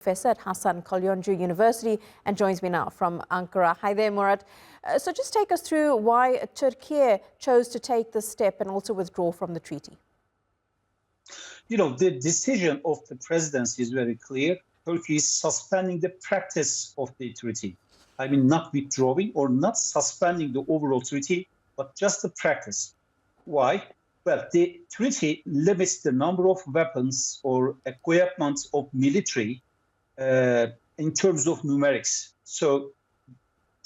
Professor at Hasan Kalyoncu University and joins me now from Ankara. Hi there, Murat. So just take us through why Türkiye chose to take this step and also withdraw from the treaty. You know, the decision of the presidency is very clear. Turkey is suspending the practice of the treaty. I mean, not withdrawing or not suspending the overall treaty, but just the practice. Why? Well, the treaty limits the number of weapons or equipment of military in terms of numerics. So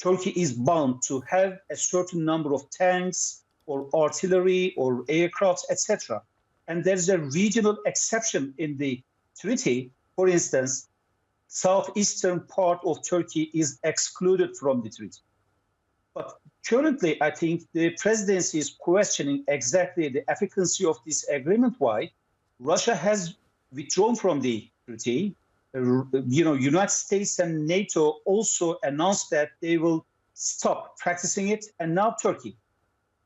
Turkey is bound to have a certain number of tanks or artillery or aircraft, etc. And there's a regional exception in the treaty. For instance, southeastern part of Turkey is excluded from the treaty. But currently, I think the presidency is questioning exactly the efficacy of this agreement. Why? Russia has withdrawn from the treaty. United States and NATO also announced that they will stop practicing it, and now Turkey.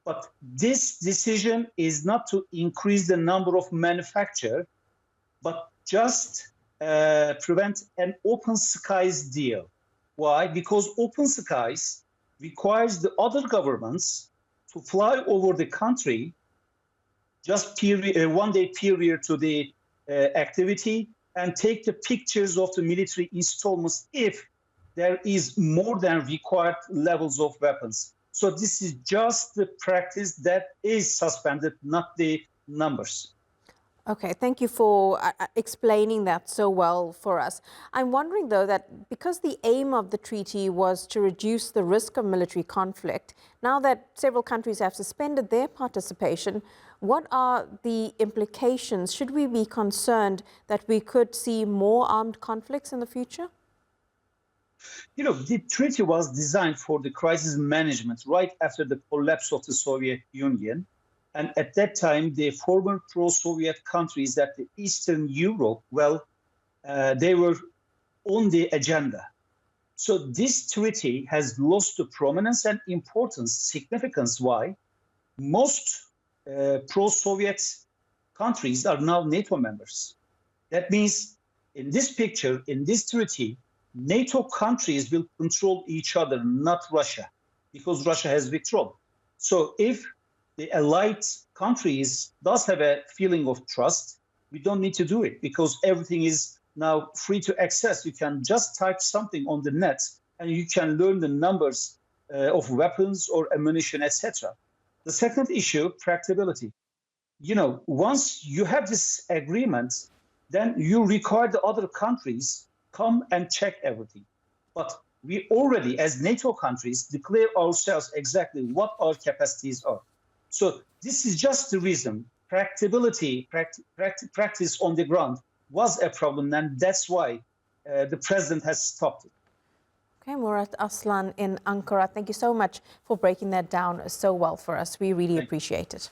But this decision is not to increase the number of manufacture, but just prevent an open skies deal. Why? Because open skies requires the other governments to fly over the country, just one day period to the activity, and take the pictures of the military installments if there is more than required levels of weapons. So this is just the practice that is suspended, not the numbers. Okay, thank you for explaining that so well for us. I'm wondering, though, that because the aim of the treaty was to reduce the risk of military conflict, now that several countries have suspended their participation, what are the implications? Should we be concerned that we could see more armed conflicts in the future? You know, the treaty was designed for the crisis management right after the collapse of the Soviet Union. And at that time, the former pro-Soviet countries that the Eastern Europe, they were on the agenda. So this treaty has lost the prominence and importance, significance. Why? Most pro-Soviet countries are now NATO members. That means in this picture, in this treaty, NATO countries will control each other, not Russia, because Russia has withdrawn. So if the allied countries does have a feeling of trust, we don't need to do it because everything is now free to access. You can just type something on the net and you can learn the numbers of weapons or ammunition, etc. The second issue, practicability. You know, once you have this agreement, then you require the other countries come and check everything. But we already, as NATO countries, declare ourselves exactly what our capacities are. So this is just the reason. Practicability, practice on the ground was a problem, and that's why the president has stopped it. Okay, Murat Aslan in Ankara, thank you so much for breaking that down so well for us. We really appreciate it.